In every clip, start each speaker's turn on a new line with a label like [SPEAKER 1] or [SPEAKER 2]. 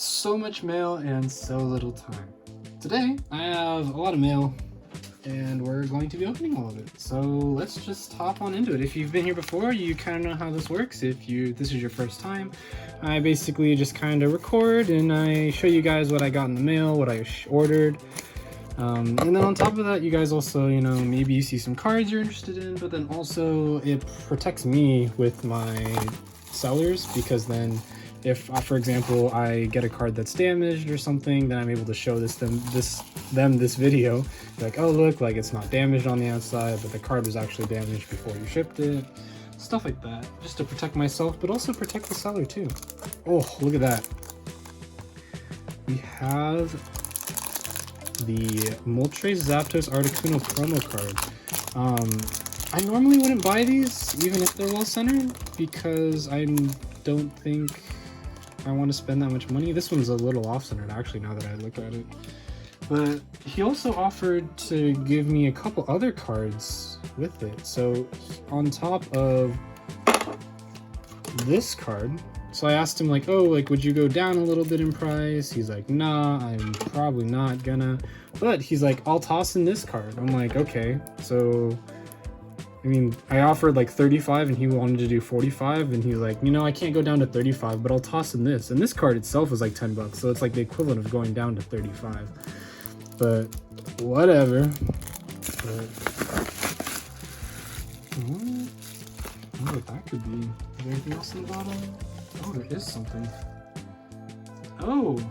[SPEAKER 1] So much mail and so little time. Today, I have a lot of mail and we're going to be opening all of it. So let's just hop on into it. If you've been here before, you kind of know how this works. If this is your first time, I basically just kind of record and I show you guys what I got in the mail, what I ordered. And then on top of that, you guys also, maybe you see some cards you're interested in, but then also it protects me with my sellers, because then if, for example, I get a card that's damaged or something, then I'm able to show this video. Like, oh look, like it's not damaged on the outside, but the card was actually damaged before you shipped it. Stuff like that, just to protect myself, but also protect the seller too. Oh, look at that. We have the Moltres Zapdos Articuno promo card. I normally wouldn't buy these, even if they're well centered, because I don't think I want to spend that much money. This one's a little off-centered, actually, now that I look at it. But he also offered to give me a couple other cards with it. So on top of this card, so I asked him, like, oh, like, would you go down a little bit in price? He's like, nah, I'm probably not gonna. But he's like, I'll toss in this card. I'm like, okay. So I mean, I offered like 35 and he wanted to do 45, and he's like, I can't go down to 35, but I'll toss in this. And this card itself was like 10 bucks, so it's like the equivalent of going down to 35. But whatever. But I wonder what that could be. Is there anything else in the bottom? Oh, there is something. Oh!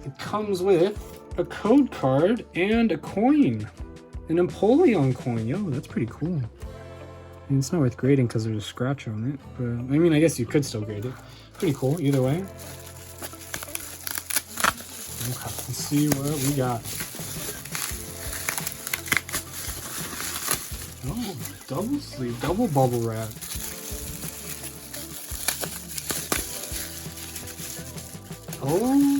[SPEAKER 1] It comes with a code card and a coin. An Empoleon coin. Yo, that's pretty cool. I mean, it's not worth grading because there's a scratch on it, but I mean, I guess you could still grade it. Pretty cool, either way. Okay, let's see what we got. Oh, double sleeve, double bubble wrap. Oh.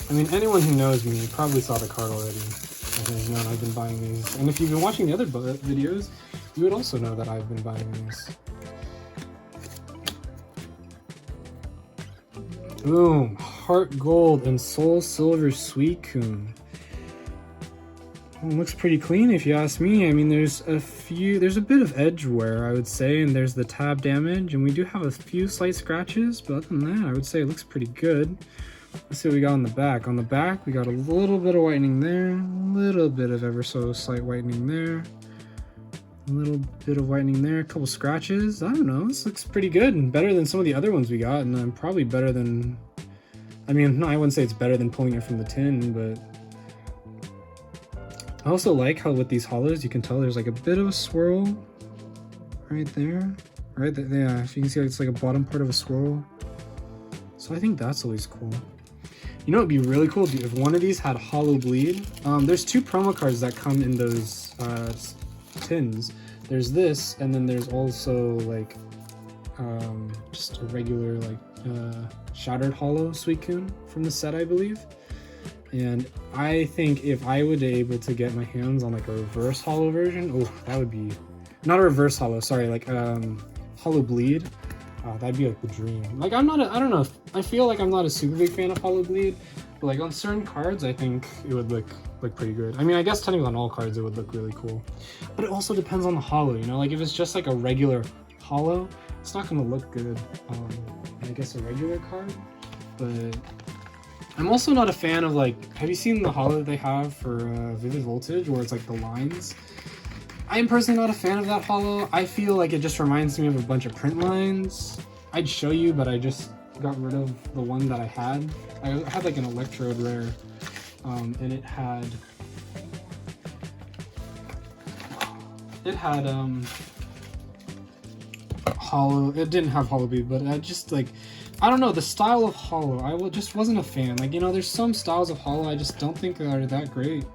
[SPEAKER 1] I mean, anyone who knows me probably saw the card already. I've been buying these. And if you've been watching the other videos, you would also know that I've been buying these. Boom! Heart Gold and Soul Silver Suicune. Well, it looks pretty clean if you ask me. I mean, there's a bit of edge wear, I would say, and there's the tab damage, and we do have a few slight scratches, but other than that, I would say it looks pretty good. Let's see what we got on the back. On the back, we got a little bit of whitening there, a little bit of ever so slight whitening there, a little bit of whitening there, a couple scratches. I don't know, this looks pretty good and better than some of the other ones we got, and I'm probably better than, I mean, no, I wouldn't say it's better than pulling it from the tin, but I also like how with these hollows, you can tell there's like a bit of a swirl right there. Right there, yeah, if you can see, it's like a bottom part of a swirl. So I think that's always cool. You know what would be really cool if one of these had Hollow Bleed? There's two promo cards that come in those tins. There's this, and then there's also like just a regular like Shattered Hollow Suicune from the set, I believe. And I think if I would be able to get my hands on like a reverse hollow version, oh, that would be not a reverse hollow, sorry, like Hollow Bleed. That'd be like the dream. Like, I don't know, I feel like I'm not a super big fan of Hollow Bleed, but like on certain cards, I think it would look pretty good. I mean, I guess technically on all cards, it would look really cool. But it also depends on the hollow, like if it's just like a regular hollow, it's not gonna look good on, I guess, a regular card. But I'm also not a fan of like, have you seen the hollow that they have for Vivid Voltage, where it's like the lines? I'm personally not a fan of that hollow. I feel like it just reminds me of a bunch of print lines. I'd show you, but I just got rid of the one that I had. I had like an Electrode rare, and it had hollow. It didn't have Hollow Bead, but I just like, I don't know, the style of hollow, I just wasn't a fan. Like, there's some styles of hollow I just don't think are that great.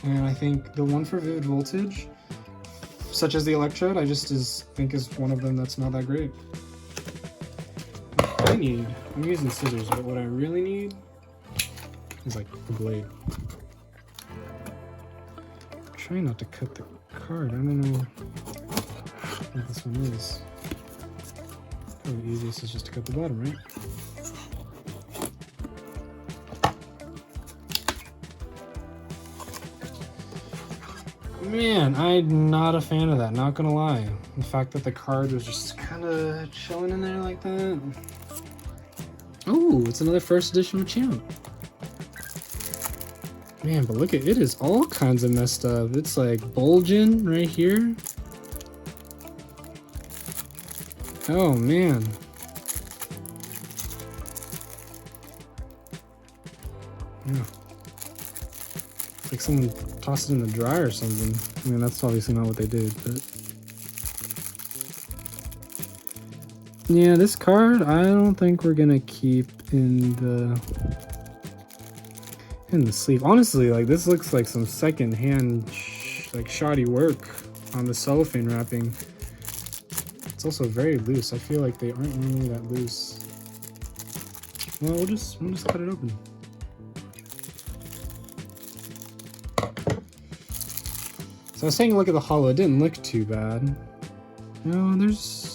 [SPEAKER 1] And I think the one for Vivid Voltage, such as the Electrode, I just think is one of them that's not that great. What I need, I'm using scissors, but what I really need is like a blade. I'm trying not to cut the card. I don't know what this one is. Probably the easiest is just to cut the bottom, right? Man, I'm not a fan of that, not gonna lie. The fact that the card was just kind of chilling in there like that. Oh, it's another first edition Machamp. Man, but look at it, is all kinds of messed up. It's like bulging right here. Oh man. Yeah. It's like someone tossed it in the dryer or something. I mean, that's obviously not what they did, but... Yeah, this card, I don't think we're gonna keep in the sleeve. Honestly, like, this looks like some second-hand, like, shoddy work on the cellophane wrapping. It's also very loose. I feel like they aren't normally that loose. Well, we'll just cut it open. So I was taking a look at the hollow. It didn't look too bad. No, there's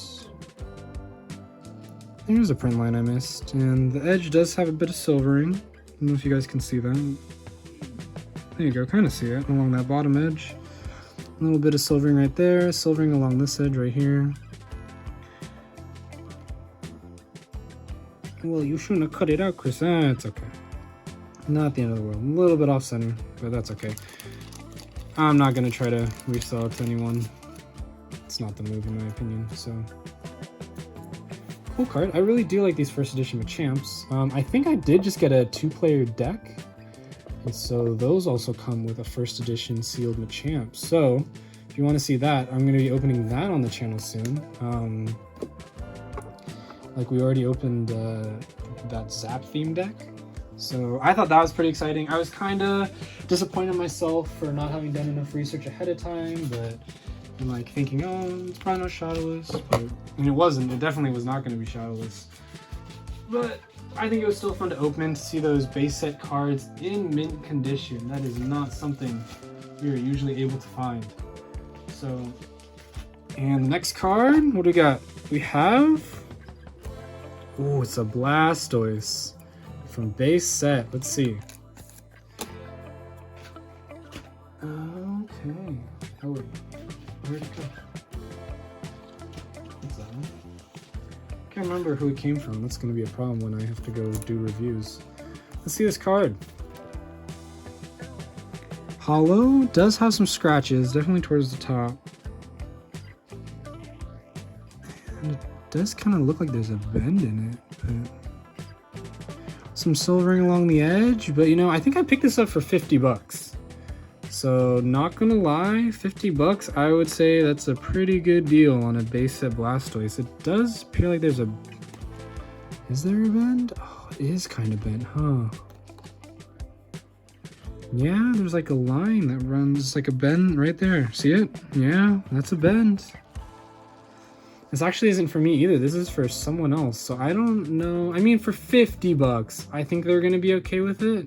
[SPEAKER 1] a print line I missed, and the edge does have a bit of silvering. I don't know if you guys can see that. There you go, kind of see it along that bottom edge. A little bit of silvering right there, silvering along this edge right here. Well, you shouldn't have cut it out, Chris. It's okay. Not the end of the world. A little bit off center, but that's okay. I'm not gonna try to resell it to anyone. It's not the move in my opinion, so. Cool card. I really do like these first edition Machamps. I think I did just get a 2-player deck. And so those also come with a first edition sealed Machamp. So if you want to see that, I'm going to be opening that on the channel soon. Like we already opened that Zap theme deck. So I thought that was pretty exciting. I was kind of disappointed myself for not having done enough research ahead of time, but I'm like thinking, oh, it's probably not shadowless, but and it wasn't. It definitely was not going to be shadowless. But I think it was still fun to open, to see those base set cards in mint condition. That is not something you're usually able to find. So, and the next card, what do we got? We have, oh, it's a Blastoise from base set. Let's see. Okay. Oh wait, where'd it go? What's that one? Can't remember who it came from. That's going to be a problem when I have to go do reviews. Let's see this card. Hollow does have some scratches, definitely towards the top. And it does kind of look like there's a bend in it. But some silvering along the edge, but you know, I think I picked this up for 50 bucks. So not gonna lie, 50 bucks, I would say that's a pretty good deal on a base set Blastoise. It does appear like there's a... Is there a bend? Oh, it is kind of bent, huh? Yeah, there's like a line that runs like a bend right there. See it? Yeah, that's a bend. This actually isn't for me either. This is for someone else. So I don't know. I mean, for 50 bucks, I think they're gonna be okay with it.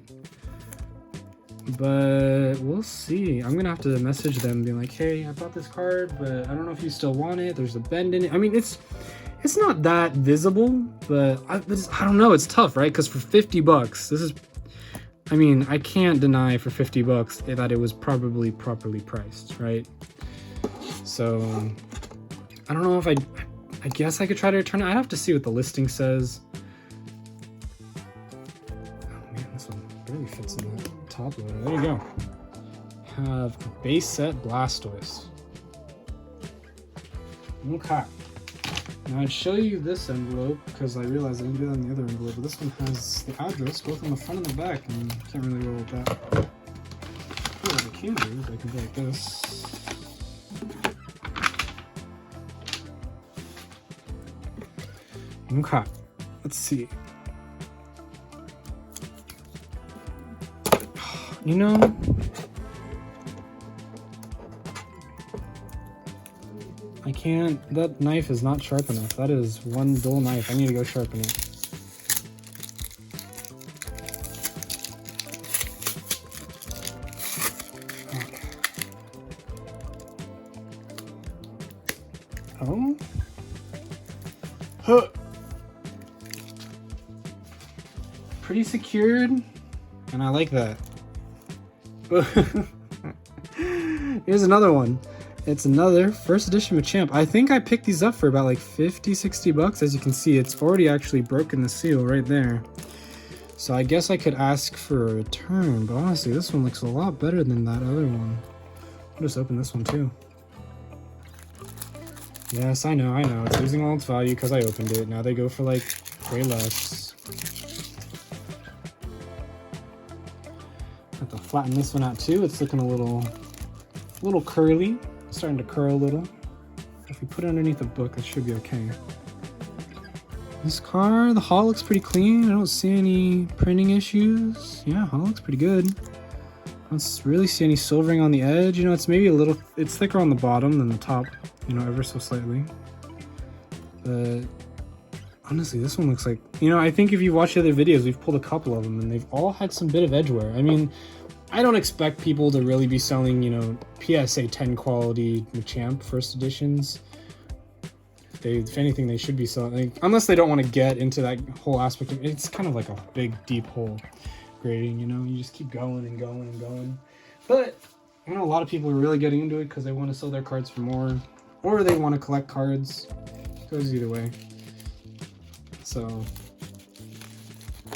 [SPEAKER 1] But we'll see. I'm gonna have to message them being like, hey, I bought this card, but I don't know if you still want it. There's a bend in it. I mean, it's not that visible, but I don't know. It's tough, right? Because for 50 bucks, this is, I mean, I can't deny for 50 bucks that it was probably properly priced, right? So I don't know if I guess I could try to return it. I'd have to see what the listing says. Oh man, this one barely fits in that top loader. There you go. Have base set Blastoise. Okay. Now I'd show you this envelope because I realized I didn't do that in the other envelope, but this one has the address both on the front and the back, and you can't really roll with that. What I can do is I can go like this. Okay, let's see. You know, I can't, that knife is not sharp enough. That is one dull knife. I need to go sharpen it. Okay. Oh? Huh. Pretty secured, and I like that. Here's another one. It's another first edition Machamp. I think I picked these up for about like 50-60 bucks. As you can see, it's already actually broken the seal right there. So I guess I could ask for a return, but honestly, this one looks a lot better than that other one. I'll just open this one too. Yes, I know. It's losing all its value because I opened it. Now they go for like way less. Have to flatten this one out too. It's looking a little curly. Starting to curl a little. If we put it underneath the book, that should be okay. This car, the hull looks pretty clean. I don't see any printing issues. Yeah, hull looks pretty good. I don't really see any silvering on the edge. You know, it's maybe it's thicker on the bottom than the top, you know, ever so slightly. But honestly, this one looks like, you know, I think if you watch the other videos, we've pulled a couple of them and they've all had some bit of edge wear. I mean, I don't expect people to really be selling, you know, PSA 10 quality Machamp first editions. If anything, they should be selling, like, unless they don't want to get into that whole aspect of it's kind of like a big deep hole grading, you know, you just keep going and going and going. But I know a lot of people are really getting into it because they want to sell their cards for more, or they want to collect cards. It goes either way. So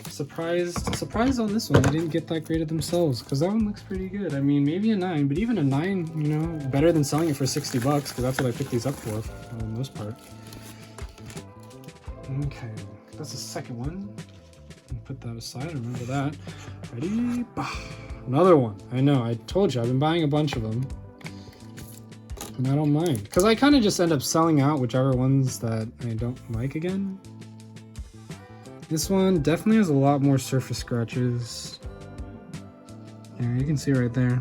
[SPEAKER 1] surprised on this one they didn't get that graded themselves, because that one looks pretty good. I mean, maybe a 9, but even a 9, you know, better than selling it for 60 bucks, because that's what I picked these up for the most part. Okay, that's the second one. Put that aside, remember that. Ready? Bah. Another one. I know, I told you, I've been buying a bunch of them. And I don't mind, because I kind of just end up selling out whichever ones that I don't like again. This one definitely has a lot more surface scratches. There, you can see right there.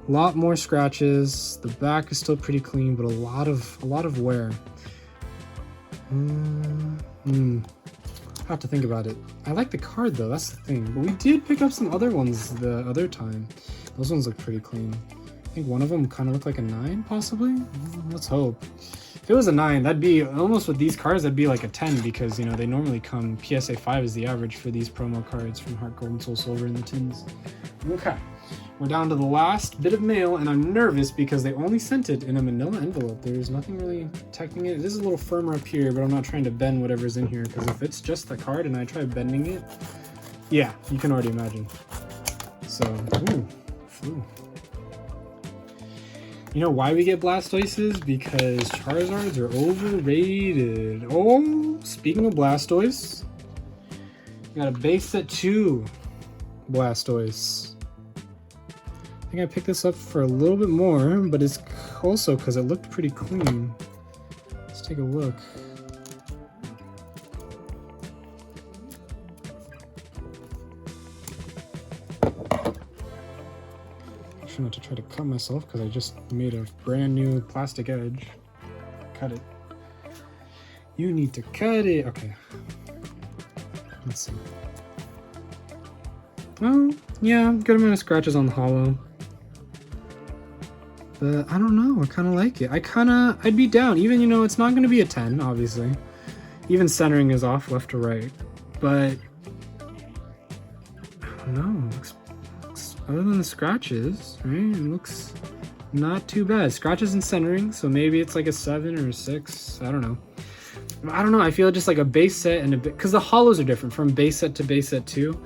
[SPEAKER 1] A lot more scratches. The back is still pretty clean, but a lot of wear. I have to think about it. I like the card though, that's the thing. But we did pick up some other ones the other time. Those ones look pretty clean. I think one of them kind of looked like a 9, possibly? Let's hope. If it was a 9, that'd be, almost with these cards, that'd be like a 10, because, you know, they normally come, PSA 5 is the average for these promo cards from Heart Gold and Soul Silver in the tins. Okay, we're down to the last bit of mail, and I'm nervous because they only sent it in a manila envelope. There's nothing really protecting it. It is a little firmer up here, but I'm not trying to bend whatever's in here, because if it's just the card and I try bending it, yeah, you can already imagine. So, ooh. You know why we get Blastoises? Because Charizards are overrated. Oh, speaking of Blastoise, we got a base set 2 Blastoise. I think I picked this up for a little bit more, but it's also because it looked pretty clean. Let's take a look. Not to try to cut myself because I just made a brand new plastic edge. Cut it. You need to cut it. Okay. Let's see. Oh, yeah, good amount of scratches on the hollow. But I don't know. I kind of like it. I'd be down. Even, you know, it's not going to be a 10, obviously. Even centering is off left to right. But I don't know. Other than the scratches, right? It looks not too bad. Scratches and centering, so maybe it's like a 7 or a 6. I don't know. I feel just like a base set and a bit, because the hollows are different from base set to base set 2.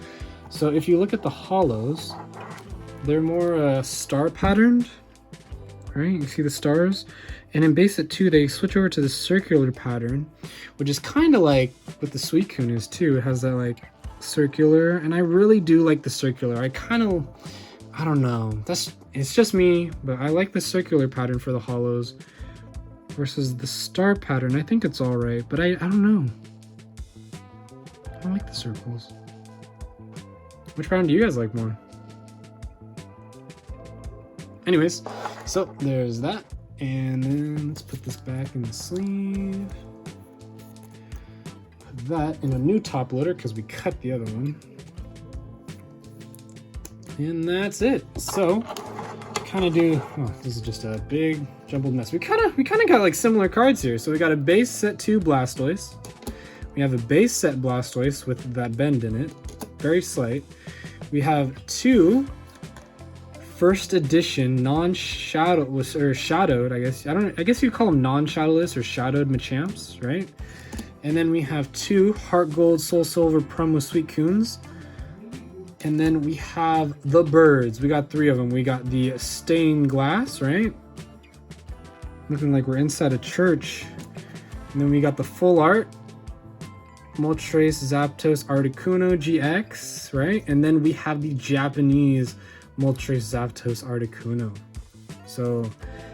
[SPEAKER 1] So if you look at the hollows, they're more star patterned, right? You see the stars, and in base set 2 they switch over to the circular pattern, which is kind of like what the Suicune is too. It has that like circular, and I really do like the circular. I don't know, it's just me, but I like the circular pattern for the hollows versus the star pattern. I think it's all right, but I don't know. I like the circles. Which pattern do you guys like more? Anyways, so there's that, and then let's put this back in the sleeve. That in a new top loader because we cut the other one, and that's it. So kind of do, oh, this is just a big jumbled mess. We kind of got like similar cards here. So we got a base set 2 Blastoise, We have a base set Blastoise with that bend in it, very slight. We have 2 first edition non-shadowless or shadowed, I guess you call them non-shadowless or shadowed Machamps, right? And then we have 2 Heart Gold, Soul Silver, Promo Suicunes. And then we have the birds. We got 3 of them. We got the stained glass, right? Looking like we're inside a church. And then we got the full art. Moltres, Zapdos, Articuno GX, right? And then we have the Japanese Moltres, Zapdos, Articuno. So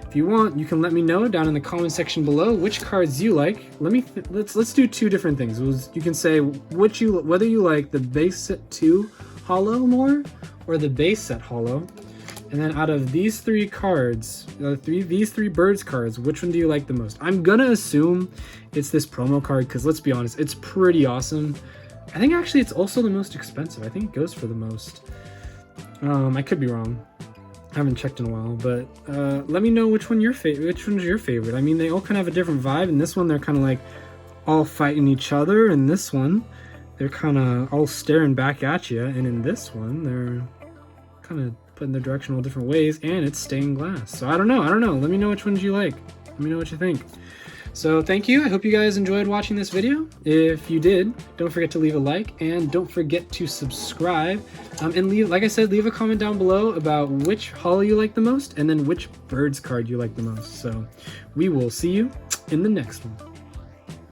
[SPEAKER 1] if you want, you can let me know down in the comment section below which cards you like. Let's do 2 different things. You can say whether you like the base set 2 holo more or the base set holo. And then out of these 3 cards, these 3 birds cards, which one do you like the most? I'm gonna assume it's this promo card because let's be honest, it's pretty awesome. I think actually it's also the most expensive. I think it goes for the most. I could be wrong. I haven't checked in a while, but let me know which one's your favorite. I mean, they all kind of have a different vibe. In this one, they're kind of like all fighting each other. In this one, they're kind of all staring back at you. And in this one, they're kind of put in their direction all different ways, and it's stained glass. So I don't know. Let me know which ones you like. Let me know what you think. So thank you. I hope you guys enjoyed watching this video. If you did, don't forget to leave a like and don't forget to subscribe. And like I said, leave a comment down below about which holo you like the most and then which birds card you like the most. So we will see you in the next one.